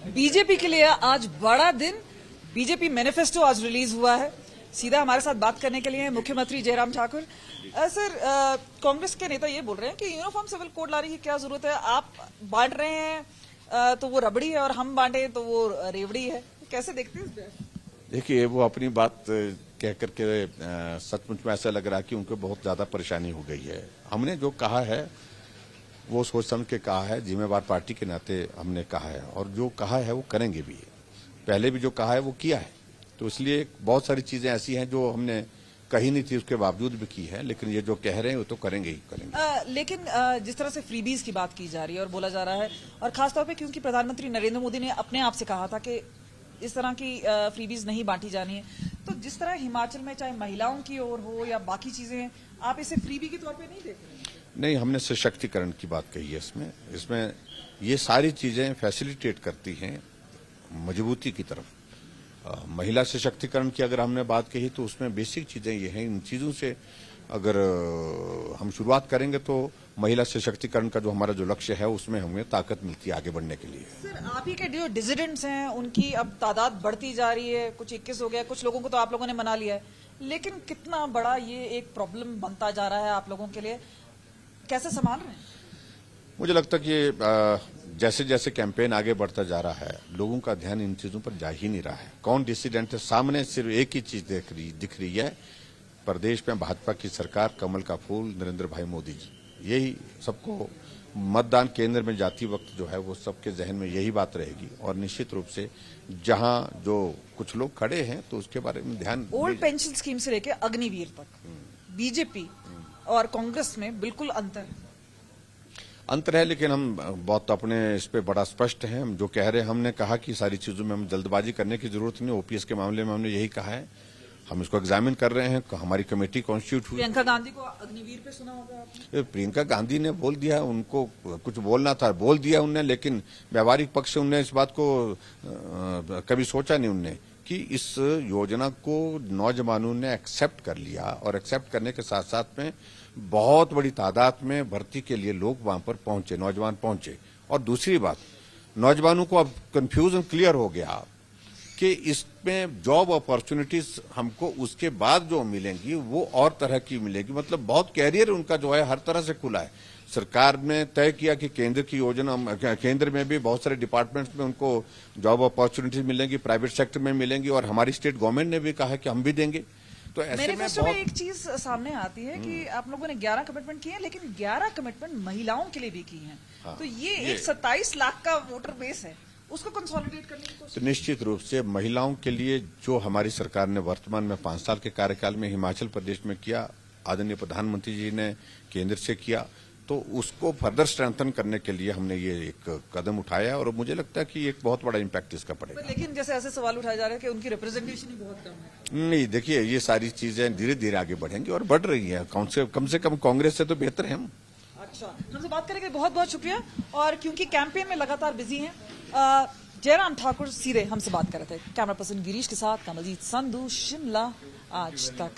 BJP के लिए आज बड़ा दिन। बीजेपी मैनिफेस्टो आज रिलीज हुआ है। सीधा हमारे साथ बात करने के लिए मुख्यमंत्री जयराम ठाकुर। सर, कांग्रेस के नेता ये बोल रहे हैं कि यूनिफॉर्म सिविल कोड लाने की क्या जरूरत है, आप बांट रहे हैं तो वो रबड़ी है और हम बांटे तो वो रेवड़ी है। कैसे देखते हैं? देखिए, वो अपनी बात कह करके सचमुच में ऐसा लग रहा है कि उनको बहुत ज्यादा परेशानी हो गई है। हमने जो कहा है वो सोच समझ के कहा है, जिम्मेवार पार्टी के नाते हमने कहा है, और जो कहा है वो करेंगे भी। पहले भी जो कहा है वो किया है, तो इसलिए बहुत सारी चीजें ऐसी हैं जो हमने कही नहीं थी, उसके बावजूद भी की है, लेकिन ये जो कह रहे हैं वो तो करेंगे ही करेंगे। लेकिन जिस तरह से फ्रीबीज की बात की जा रही है और बोला जा रहा है, और खासतौर पे क्योंकि प्रधानमंत्री नरेंद्र मोदी ने अपने आप से कहा था कि इस तरह की फ्रीबीज नहीं बांटी जानी है, तो जिस तरह हिमाचल में चाहे महिलाओं की ओर हो या बाकी चीजें, आप इसे फ्रीबी के तौर पे नहीं देख रहे? नहीं, हमने सशक्तिकरण की बात कही है। इसमें ये सारी चीजें फैसिलिटेट करती हैं मजबूती की तरफ। महिला सशक्तिकरण की अगर हमने बात कही तो उसमें बेसिक चीजें ये हैं। इन चीजों से अगर हम शुरुआत करेंगे तो महिला सशक्तिकरण का जो हमारा जो लक्ष्य है उसमें हमें ताकत मिलती है आगे बढ़ने के लिए। सर, आप ही के जो डिसिडेंट्स हैं उनकी अब तादाद बढ़ती जा रही है, कुछ 21 हो गया, कुछ लोगों को तो आप लोगों ने मना लिया है, लेकिन कितना बड़ा ये एक प्रॉब्लम बनता जा रहा है आप लोगों के लिए, कैसे संभाल रहे हैं? मुझे लगता है कि जैसे जैसे कैंपेन आगे बढ़ता जा रहा है, लोगों का ध्यान इन चीजों पर जा ही नहीं रहा है। कौन डिसिडेंट है? सामने सिर्फ एक ही चीज दिख रही है, प्रदेश में भाजपा की सरकार, कमल का फूल, नरेंद्र भाई मोदी जी। यही सबको मतदान केंद्र में जाती वक्त जो है वो सबके जहन में यही बात रहेगी, और निश्चित रूप से जहां जो कुछ लोग खड़े हैं तो उसके बारे में ध्यान। ओल्ड पेंशन स्कीम से लेकर अग्निवीर तक बीजेपी और कांग्रेस में बिल्कुल अंतर है, लेकिन हम बहुत अपने इस पे बड़ा स्पष्ट हैं। हम जो कह रहे हैं, हमने कहा कि सारी चीजों में हम जल्दबाजी करने की जरूरत नहीं। ओपीएस के मामले में हमने यही कहा है, हम इसको एग्जामिन कर रहे हैं। हमारी कमेटी कॉन्स्टिट्यूट हुई। प्रियंका गांधी को अग्निवीर पे सुना होगा आपने? प्रियंका गांधी ने बोल दिया, उनको कुछ बोलना था बोल दिया उनने, लेकिन व्यावहारिक पक्ष से उनने इस बात को कभी सोचा नहीं उनने कि इस योजना को नौजवानों ने एक्सेप्ट कर लिया, और एक्सेप्ट करने के साथ साथ में बहुत बड़ी तादाद में भर्ती के लिए लोग वहां पर पहुंचे, नौजवान पहुंचे। और दूसरी बात, नौजवानों को अब कंफ्यूजन क्लियर हो गया कि इसमें जॉब अपॉर्चुनिटीज हमको उसके बाद जो मिलेंगी वो और तरह की मिलेगी। मतलब बहुत कैरियर उनका जो है हर तरह से खुला है। सरकार ने तय किया कि केंद्र की योजना, केंद्र में भी बहुत सारे डिपार्टमेंट्स में उनको जॉब अपॉर्चुनिटीज मिलेंगी, प्राइवेट सेक्टर में मिलेंगी, और हमारी स्टेट गवर्नमेंट ने भी कहा है कि हम भी देंगे। तो ऐसे में एक चीज सामने आती है कि आप लोगों ने 11 कमिटमेंट किए हैं, लेकिन 11 कमिटमेंट महिलाओं के लिए भी की हैं। हाँ, तो ये एक 27 लाख का वोटर बेस है, उसको कंसोलिडेट करने की कोशिश। तो निश्चित रूप से महिलाओं के लिए जो हमारी सरकार ने वर्तमान में 5 साल के कार्यकाल में हिमाचल प्रदेश में किया, आदरणीय प्रधानमंत्री जी ने केंद्र से किया, तो उसको फर्दर स्ट्रेंथन करने के लिए हमने ये एक कदम उठाया, और मुझे लगता है कि एक बहुत बड़ा इम्पैक्ट इसका पड़ेगा। लेकिन जैसे ऐसे सवाल उठाए जा रहे हैं कि उनकी रिप्रेजेंटेशन ही बहुत कम है। नहीं, देखिए, ये सारी चीजें धीरे धीरे आगे बढ़ेंगी और बढ़ रही है। कम से कम कांग्रेस से तो बेहतर है हम। अच्छा, हमसे बात करने के लिए बहुत बहुत शुक्रिया। और क्योंकि कैंपेन में लगातार बिजी हैं, जयराम ठाकुर सीधे हमसे बात कर रहे थे। कैमरा पर्सन गिरीश के साथ कमलजीत संधू, शिमला आज तक।